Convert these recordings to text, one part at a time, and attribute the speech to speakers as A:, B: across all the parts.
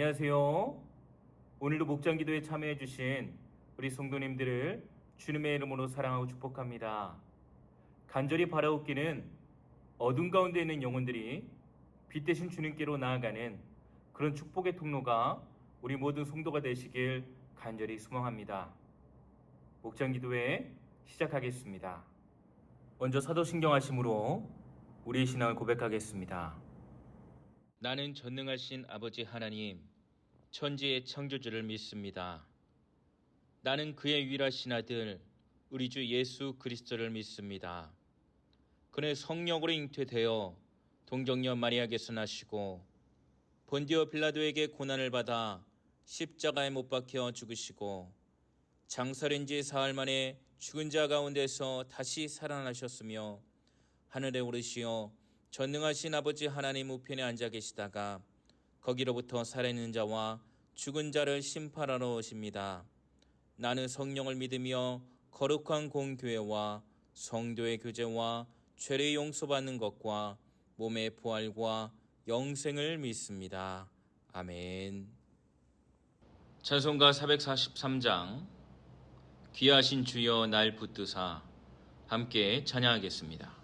A: 안녕하세요. 오늘도 목장기도에 참여해주신 우리 성도님들을 주님의 이름으로 사랑하고 축복합니다. 간절히 바라옵기는 어둠 가운데 있는 영혼들이 빛 대신 주님께로 나아가는 그런 축복의 통로가 우리 모든 성도가 되시길 간절히 소망합니다. 목장기도회 시작하겠습니다. 먼저 사도신경하심으로 우리의 신앙을 고백하겠습니다. 나는 전능하신 아버지 하나님, 천지의 창조주를 믿습니다. 나는 그의 유일하신 아들, 우리 주 예수 그리스도를 믿습니다. 그는 성령으로 잉태되어 동정녀 마리아에게서 나시고 본디오 빌라도에게 고난을 받아 십자가에 못 박혀 죽으시고 장사된 지 사흘 만에 죽은 자 가운데서 다시 살아나셨으며 하늘에 오르시어 전능하신 아버지 하나님 우편에 앉아 계시다가 거기로부터 살아있는 자와 죽은 자를 심판하러 오십니다. 나는 성령을 믿으며 거룩한 공교회와 성도의 교제와 죄를 용서받는 것과 몸의 부활과 영생을 믿습니다. 아멘. 찬송가 443장 귀하신 주여 날 붙드사 함께 찬양하겠습니다.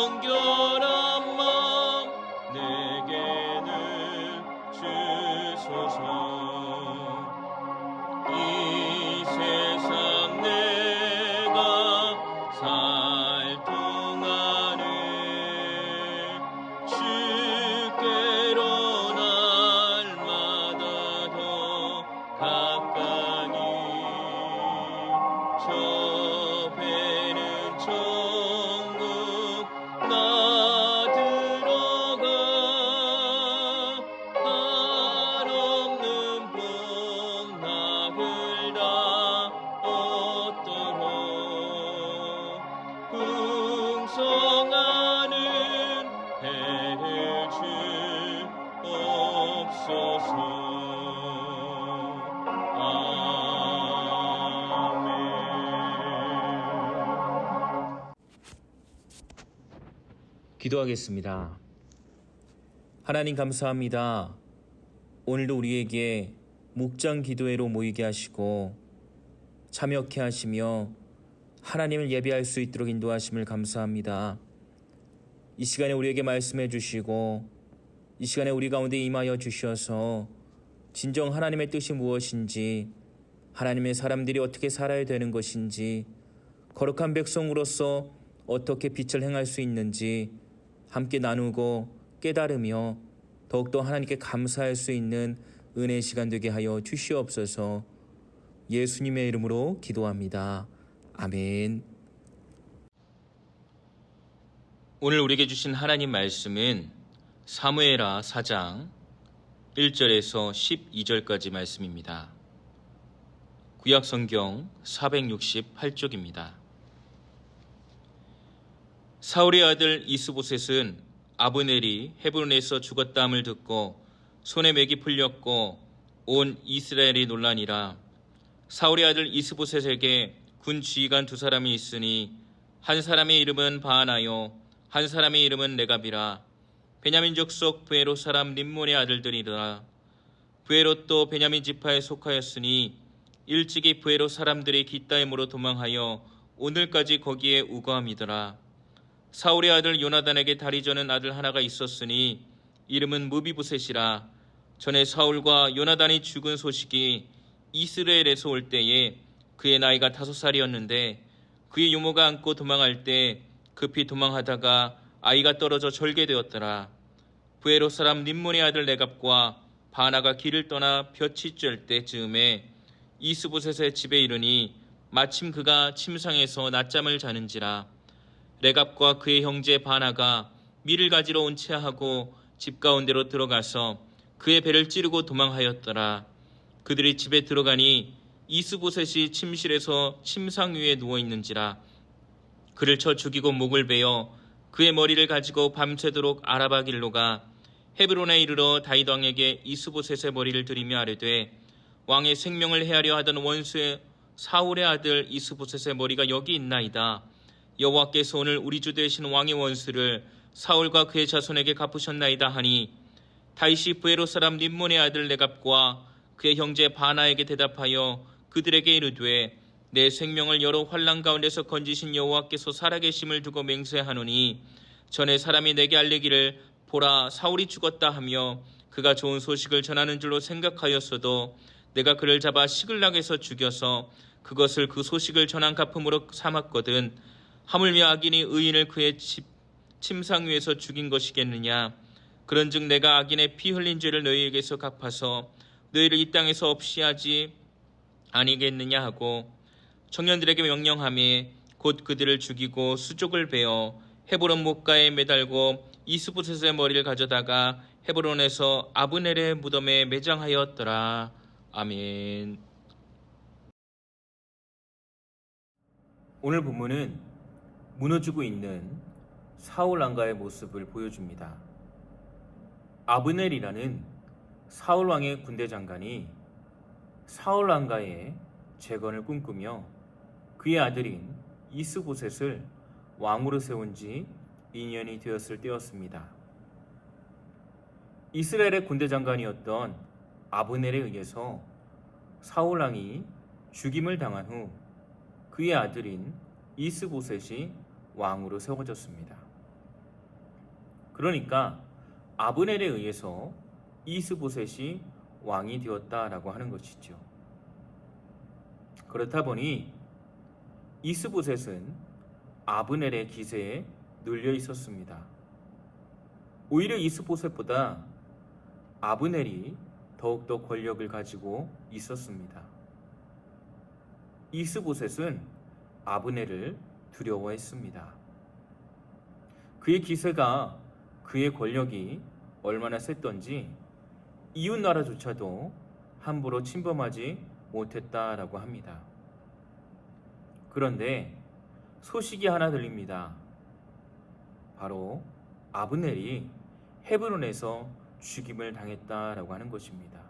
B: 정결한 마음 내게는 주소서. 이 세상 내가 살 동안에 주께로 날마다 더 가까이 저 배는 천국 나 들어가 한없는 복락을 다 얻도록 풍성하는 해를 주옵소서.
A: 기도하겠습니다. 하나님 감사합니다. 오늘도 우리에게 목장 기도회로 모이게 하시고 참여케 하시며 하나님을 예배할 수 있도록 인도하심을 감사합니다. 이 시간에 우리에게 말씀해 주시고 이 시간에 우리 가운데 임하여 주셔서 진정 하나님의 뜻이 무엇인지 하나님의 사람들이 어떻게 살아야 되는 것인지, 거룩한 백성으로서 어떻게 빛을 행할 수 있는지 함께 나누고 깨달으며 더욱더 하나님께 감사할 수 있는 은혜의 시간 되게 하여 주시옵소서. 예수님의 이름으로 기도합니다. 아멘.
B: 오늘 우리에게 주신 하나님 말씀은 사무엘하 4장 1절에서 12절까지 말씀입니다. 구약성경 468쪽입니다. 사울의 아들 이스보셋은 아브넬이 헤브론에서 죽었다함을 듣고 손에 맥이 풀렸고 온 이스라엘이 놀라니라. 사울의 아들 이스보셋에게 군 지휘관 두 사람이 있으니 한 사람의 이름은 바하나요 한 사람의 이름은 레갑이라. 베냐민 족속 브에롯 사람 림몬의 아들들이라. 브에롯도 베냐민 지파에 속하였으니 일찍이 브에롯 사람들이 깃다임으로 도망하여 오늘까지 거기에 우거함이더라. 사울의 아들 요나단에게 다리 저는 아들 하나가 있었으니 이름은 무비보셋이라. 전에 사울과 요나단이 죽은 소식이 이스라엘에서 올 때에 그의 나이가 5살이었는데 그의 유모가 안고 도망할 때 급히 도망하다가 아이가 떨어져 절개되었더라. 브에롯 사람 림몬의 아들 레갑과 바나가 길을 떠나 볕이 쬐을 때 즈음에 이스보셋의 집에 이르니 마침 그가 침상에서 낮잠을 자는지라. 레갑과 그의 형제 바나가 밀을 가지러 온 채하고 집 가운데로 들어가서 그의 배를 찌르고 도망하였더라. 그들이 집에 들어가니 이스보셋이 침실에서 침상 위에 누워 있는지라. 그를 쳐 죽이고 목을 베어 그의 머리를 가지고 밤새도록 아라바 길로 가 헤브론에 이르러 다윗 왕에게 이스보셋의 머리를 들이며 아뢰되 왕의 생명을 해하려 하던 원수의 사울의 아들 이스보셋의 머리가 여기 있나이다. 여호와께서 오늘 우리 주 되신 왕의 원수를 사울과 그의 자손에게 갚으셨나이다 하니 다윗이 브에롯 사람 림몬의 아들 레갑과 그의 형제 바나에게 대답하여 그들에게 이르되 내 생명을 여러 환난 가운데서 건지신 여호와께서 살아계심을 두고 맹세하노니 전에 사람이 내게 알리기를 보라 사울이 죽었다 하며 그가 좋은 소식을 전하는 줄로 생각하였어도 내가 그를 잡아 시글락에서 죽여서 그것을 그 소식을 전한 갚음으로 삼았거든. 하물며 악인이 의인을 그의 침상 위에서 죽인 것이겠느냐. 그런즉 내가 악인의 피 흘린 죄를 너희에게서 갚아서 너희를 이 땅에서 없이 하지 아니겠느냐 하고 청년들에게 명령하며 곧 그들을 죽이고 수족을 베어 헤브론 목가에 매달고 이스보셋의 머리를 가져다가 헤브론에서 아브넬의 무덤에 매장하였더라. 아멘.
A: 오늘 본문은 무너지고 있는 사울 왕가의 모습을 보여줍니다. 아브넬이라는 사울 왕의 군대 장관이 사울 왕가의 재건을 꿈꾸며 그의 아들인 이스보셋을 왕으로 세운 지 2년이 되었을 때였습니다. 이스라엘의 군대 장관이었던 아브넬에 의해서 사울 왕이 죽임을 당한 후 그의 아들인 이스보셋이 왕으로 세워졌습니다. 그러니까 아브넬에 의해서 이스보셋이 왕이 되었다라고 하는 것이죠. 그렇다 보니 이스보셋은 아브넬의 기세에 눌려 있었습니다. 오히려 이스보셋보다 아브넬이 더욱더 권력을 가지고 있었습니다. 이스보셋은 아브넬을 두려워했습니다. 그의 기세가, 그의 권력이 얼마나 셌던지 이웃 나라조차도 함부로 침범하지 못했다라고 합니다. 그런데 소식이 하나 들립니다. 바로 아브넬이 헤브론에서 죽임을 당했다라고 하는 것입니다.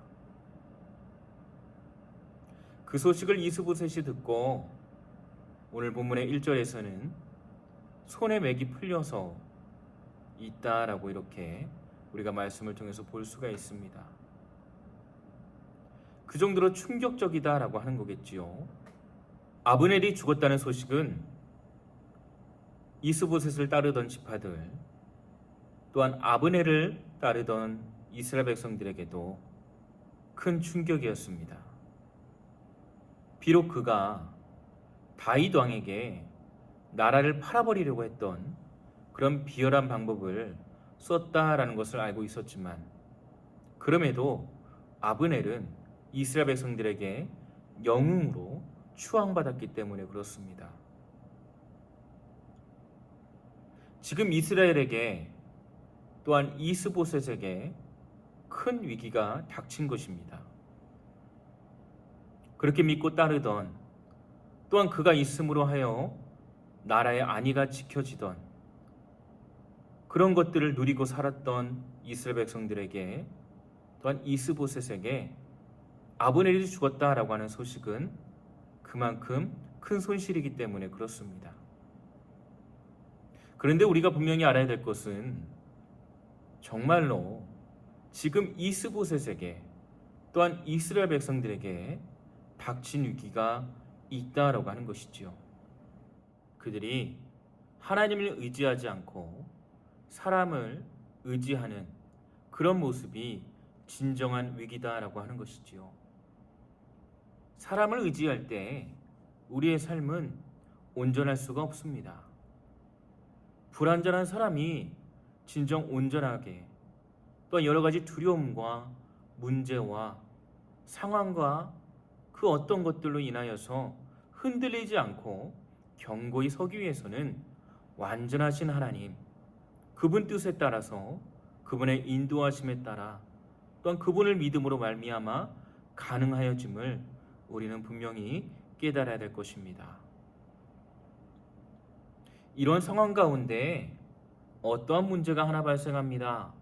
A: 그 소식을 이스보셋이 듣고 오늘 본문의 1절에서는 손에 맥이 풀려서 있다라고 이렇게 우리가 말씀을 통해서 볼 수가 있습니다. 그 정도로 충격적이다라고 하는 거겠지요. 아브넬이 죽었다는 소식은 이스보셋을 따르던 지파들 또한 아브넬을 따르던 이스라엘 백성들에게도 큰 충격이었습니다. 비록 그가 다윗 왕에게 나라를 팔아버리려고 했던 그런 비열한 방법을 썼다라는 것을 알고 있었지만, 그럼에도 아브넬은 이스라엘 백성들에게 영웅으로 추앙받았기 때문에 그렇습니다. 지금 이스라엘에게 또한 이스보셋에게 큰 위기가 닥친 것입니다. 그렇게 믿고 따르던, 또한 그가 있음으로 하여 나라의 안위가 지켜지던 그런 것들을 누리고 살았던 이스라엘 백성들에게, 또한 이스보셋에게 아브넬이 죽었다라고 하는 소식은 그만큼 큰 손실이기 때문에 그렇습니다. 그런데 우리가 분명히 알아야 될 것은 정말로 지금 이스보셋에게, 또한 이스라엘 백성들에게 닥친 위기가 있다라고 하는 것이지요. 그들이 하나님을 의지하지 않고 사람을 의지하는 그런 모습이 진정한 위기다라고 하는 것이지요. 사람을 의지할 때 우리의 삶은 온전할 수가 없습니다. 불완전한 사람이 진정 온전하게, 또 여러 가지 두려움과 문제와 상황과 그 어떤 것들로 인하여서 흔들리지 않고 견고히 서기 위해서는 완전하신 하나님, 그분 뜻에 따라서, 그분의 인도하심에 따라, 또한 그분을 믿음으로 말미암아 가능하여짐을 우리는 분명히 깨달아야 될 것입니다. 이런 상황 가운데 어떠한 문제가 하나 발생합니다.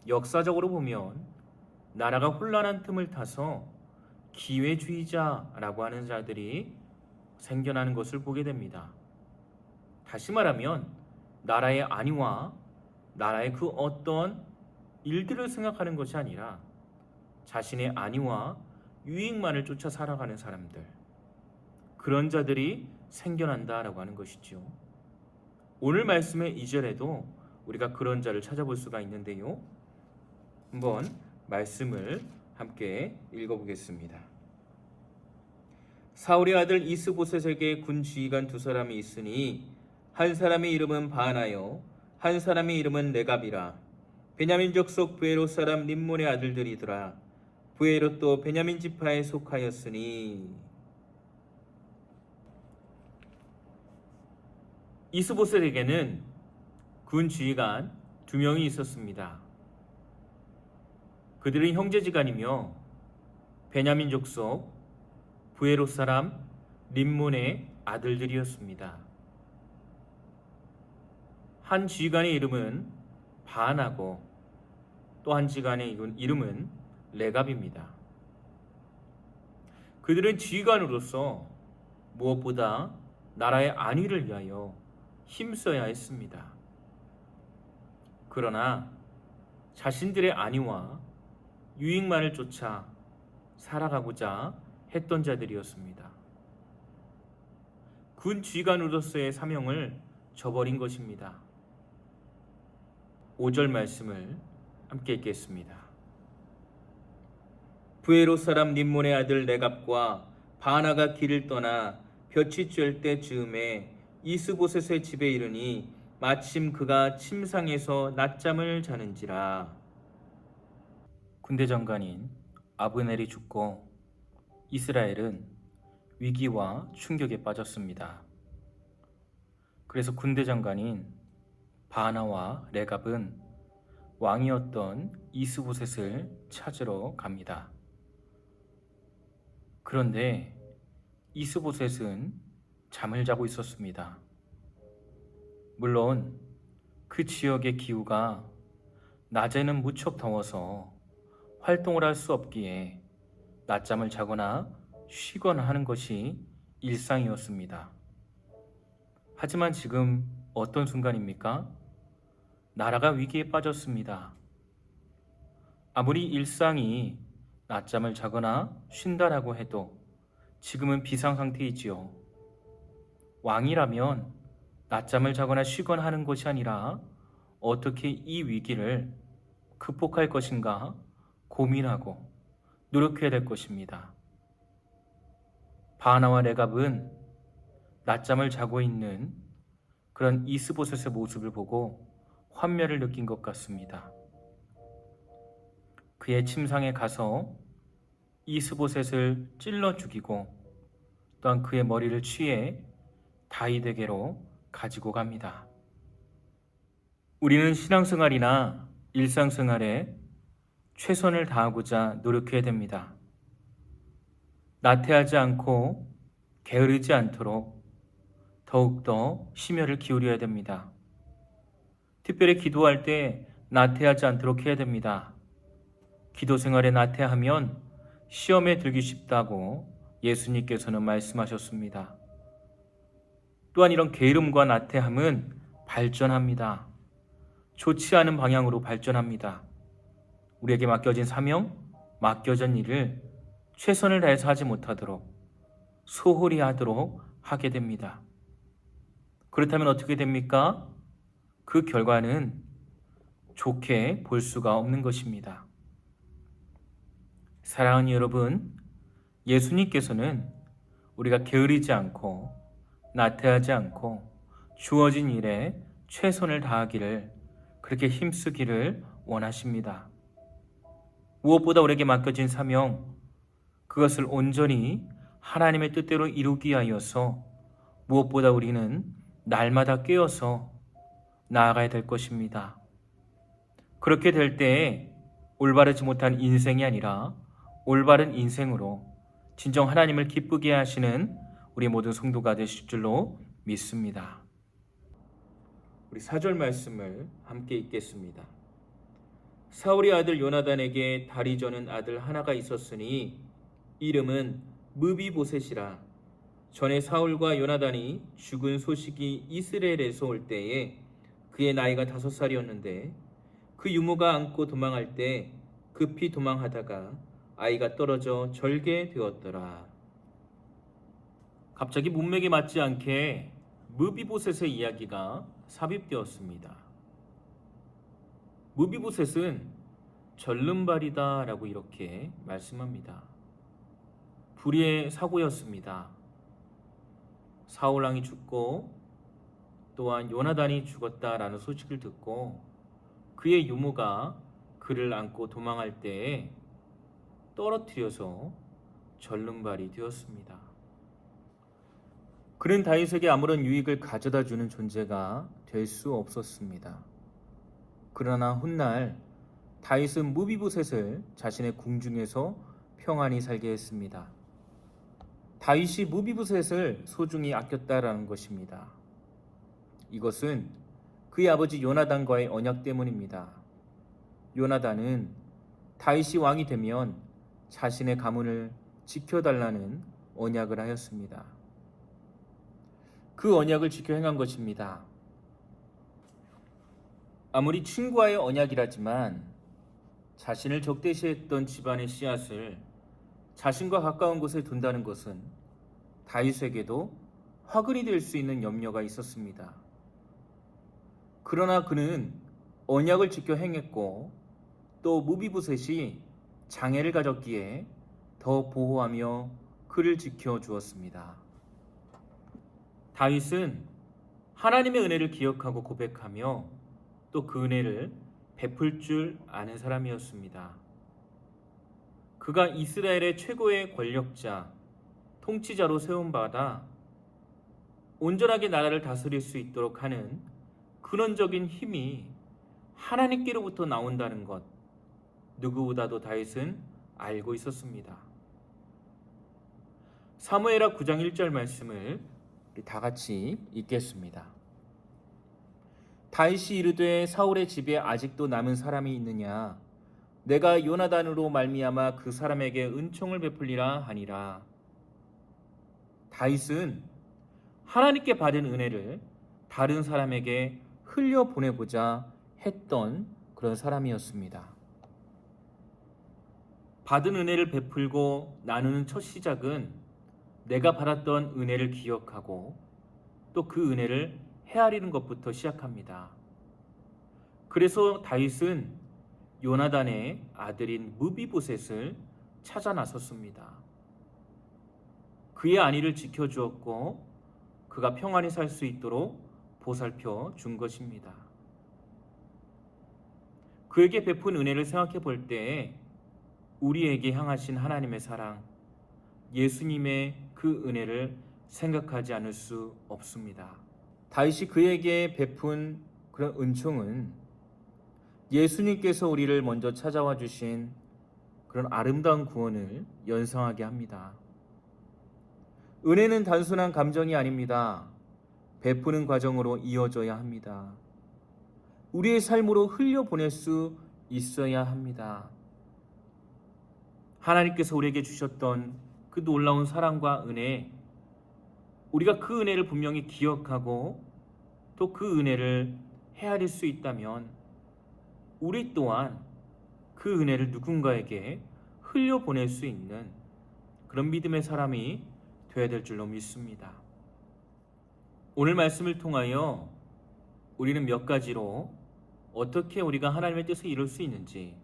A: 역사적으로 보면 나라가 혼란한 틈을 타서 기회주의자라고 하는 자들이 생겨나는 것을 보게 됩니다. 다시 말하면 나라의 안위와 나라의 그 어떤 일들을 생각하는 것이 아니라 자신의 안위와 유익만을 쫓아 살아가는 사람들, 그런 자들이 생겨난다라고 하는 것이죠. 오늘 말씀의 2절에도 우리가 그런 자를 찾아볼 수가 있는데요. 한번 말씀을 함께 읽어보겠습니다. 사울의 아들 이스보셋에게 군 지휘관 두 사람이 있으니 한 사람의 이름은 바나요, 한 사람의 이름은 레갑이라. 베냐민 족속 부에롯 사람 림몬의 아들들이더라. 부에롯도 베냐민 지파에 속하였으니. 이스보셋에게는 군 지휘관 두 명이 있었습니다. 그들은 형제지간이며 베냐민 족속 부에롯 사람 림몬의 아들들이었습니다. 한 지휘관의 이름은 바나고 또 한 지휘관의 이름은 레갑입니다. 그들은 지휘관으로서 무엇보다 나라의 안위를 위하여 힘써야 했습니다. 그러나 자신들의 안위와 유익만을 쫓아 살아가고자 했던 자들이었습니다. 군 지휘관으로서의 사명을 저버린 것입니다. 5절 말씀을 함께 읽겠습니다. 부에롯 사람 림몬의 아들 레갑과 바나가 길을 떠나 볕이 쬐을 때 즈음에 이스보셋의 집에 이르니 마침 그가 침상에서 낮잠을 자는지라. 군대 장관인 아브넬이 죽고 이스라엘은 위기와 충격에 빠졌습니다. 그래서 군대 장관인 바나와 레갑은 왕이었던 이스보셋을 찾으러 갑니다. 그런데 이스보셋은 잠을 자고 있었습니다. 물론 그 지역의 기후가 낮에는 무척 더워서 활동을 할 수 없기에 낮잠을 자거나 쉬거나 하는 것이 일상이었습니다. 하지만 지금 어떤 순간입니까? 나라가 위기에 빠졌습니다. 아무리 일상이 낮잠을 자거나 쉰다라고 해도 지금은 비상 상태이지요. 왕이라면 낮잠을 자거나 쉬거나 하는 것이 아니라 어떻게 이 위기를 극복할 것인가 고민하고 노력해야 될 것입니다. 바나와 레갑은 낮잠을 자고 있는 그런 이스보셋의 모습을 보고 환멸을 느낀 것 같습니다. 그의 침상에 가서 이스보셋을 찔러 죽이고 또한 그의 머리를 취해 다윗에게로 가지고 갑니다. 우리는 신앙생활이나 일상생활에 최선을 다하고자 노력해야 됩니다. 나태하지 않고 게으르지 않도록 더욱더 심혈을 기울여야 됩니다. 특별히 기도할 때 나태하지 않도록 해야 됩니다. 기도 생활에 나태하면 시험에 들기 쉽다고 예수님께서는 말씀하셨습니다. 또한 이런 게으름과 나태함은 발전합니다. 좋지 않은 방향으로 발전합니다. 우리에게 맡겨진 사명, 맡겨진 일을 최선을 다해서 하지 못하도록 소홀히 하도록 하게 됩니다. 그렇다면 어떻게 됩니까? 그 결과는 좋게 볼 수가 없는 것입니다. 사랑하는 여러분, 예수님께서는 우리가 게으르지 않고 나태하지 않고 주어진 일에 최선을 다하기를 그렇게 힘쓰기를 원하십니다. 무엇보다 우리에게 맡겨진 사명, 그것을 온전히 하나님의 뜻대로 이루기 위하여서 무엇보다 우리는 날마다 깨어서 나아가야 될 것입니다. 그렇게 될 때에 올바르지 못한 인생이 아니라 올바른 인생으로 진정 하나님을 기쁘게 하시는 우리 모든 성도가 되실 줄로 믿습니다. 우리 4절 말씀을 함께 읽겠습니다. 사울의 아들 요나단에게 다리 저는 아들 하나가 있었으니 이름은 무비보셋이라. 전에 사울과 요나단이 죽은 소식이 이스라엘에서 올 때에 그의 나이가 5살이었는데 그 유모가 안고 도망할 때 급히 도망하다가 아이가 떨어져 절게 되었더라. 갑자기 문맥에 맞지 않게 무비보셋의 이야기가 삽입되었습니다. 무비보셋은 절름발이다 라고 이렇게 말씀합니다. 불의의 사고였습니다. 사울왕이 죽고 또한 요나단이 죽었다라는 소식을 듣고 그의 유모가 그를 안고 도망할 때에 떨어뜨려서 절름발이 되었습니다. 그는 다윗에게 아무런 유익을 가져다 주는 존재가 될 수 없었습니다. 그러나 훗날 다윗은 무비보셋을 자신의 궁중에서 평안히 살게 했습니다. 다윗이 무비보셋을 소중히 아꼈다라는 것입니다. 이것은 그의 아버지 요나단과의 언약 때문입니다. 요나단은 다윗이 왕이 되면 자신의 가문을 지켜달라는 언약을 하였습니다. 그 언약을 지켜 행한 것입니다. 아무리 친구와의 언약이라지만 자신을 적대시했던 집안의 씨앗을 자신과 가까운 곳에 둔다는 것은 다윗에게도 화근이 될 수 있는 염려가 있었습니다. 그러나 그는 언약을 지켜 행했고 또 무비보셋이 장애를 가졌기에 더 보호하며 그를 지켜주었습니다. 다윗은 하나님의 은혜를 기억하고 고백하며 또 그 은혜를 베풀 줄 아는 사람이었습니다. 그가 이스라엘의 최고의 권력자, 통치자로 세움받아 온전하게 나라를 다스릴 수 있도록 하는 근원적인 힘이 하나님께로부터 나온다는 것, 누구보다도 다윗은 알고 있었습니다. 사무엘하 9장 1절 말씀을 다 같이 읽겠습니다. 다윗이 이르되 사울의 집에 아직도 남은 사람이 있느냐? 내가 요나단으로 말미암아 그 사람에게 은총을 베풀리라 하니라. 다윗은 하나님께 받은 은혜를 다른 사람에게 흘려보내고자 했던 그런 사람이었습니다. 받은 은혜를 베풀고 나누는 첫 시작은 내가 받았던 은혜를 기억하고 또 그 은혜를 헤아리는 것부터 시작합니다. 그래서 다윗은 요나단의 아들인 무비보셋을 찾아 나섰습니다. 그의 안위를 지켜주었고 그가 평안히 살 수 있도록 보살펴 준 것입니다. 그에게 베푼 은혜를 생각해 볼 때 우리에게 향하신 하나님의 사랑, 예수님의 그 은혜를 생각하지 않을 수 없습니다. 다윗이 그에게 베푼 그런 은총은 예수님께서 우리를 먼저 찾아와 주신 그런 아름다운 구원을 연상하게 합니다. 은혜는 단순한 감정이 아닙니다. 베푸는 과정으로 이어져야 합니다. 우리의 삶으로 흘려보낼 수 있어야 합니다. 하나님께서 우리에게 주셨던 그 놀라운 사랑과 은혜, 우리가 그 은혜를 분명히 기억하고 또 그 은혜를 헤아릴 수 있다면 우리 또한 그 은혜를 누군가에게 흘려보낼 수 있는 그런 믿음의 사람이 되어야 될 줄로 믿습니다. 오늘 말씀을 통하여 우리는 몇 가지로 어떻게 우리가 하나님의 뜻을 이룰 수 있는지,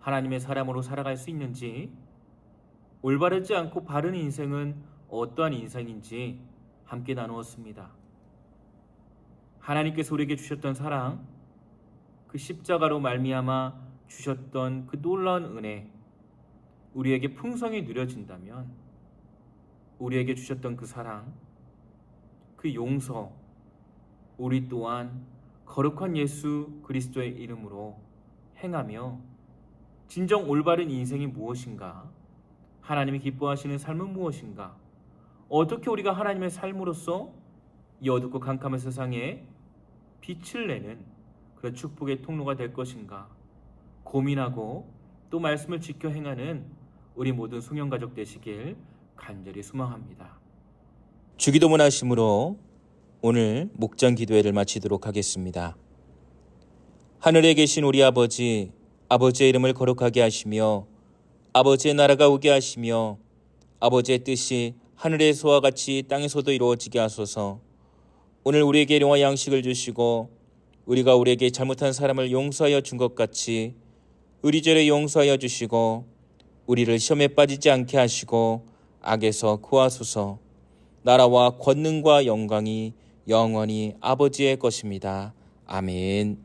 A: 하나님의 사람으로 살아갈 수 있는지, 올바르지 않고 바른 인생은 어떠한 인생인지 함께 나누었습니다. 하나님께서 우리에게 주셨던 사랑, 그 십자가로 말미암아 주셨던 그 놀라운 은혜, 우리에게 풍성히 누려진다면 우리에게 주셨던 그 사랑, 그 용서, 우리 또한 거룩한 예수 그리스도의 이름으로 행하며 진정 올바른 인생이 무엇인가, 하나님이 기뻐하시는 삶은 무엇인가, 어떻게 우리가 하나님의 삶으로서 이 어둡고 캄캄한 세상에 빛을 내는 그런 축복의 통로가 될 것인가 고민하고 또 말씀을 지켜 행하는 우리 모든 송영가족 되시길 간절히 소망합니다.
B: 주기도문 하심으로 오늘 목장 기도회를 마치도록 하겠습니다. 하늘에 계신 우리 아버지, 아버지의 이름을 거룩하게 하시며 아버지의 나라가 오게 하시며 아버지의 뜻이 하늘에서와 같이 땅에서도 이루어지게 하소서. 오늘 우리에게 일용할 양식을 주시고 우리가 우리에게 잘못한 사람을 용서하여 준 것 같이 우리 죄를 용서하여 주시고 우리를 시험에 빠지지 않게 하시고 악에서 구하소서. 나라와 권능과 영광이 영원히 아버지의 것입니다. 아멘.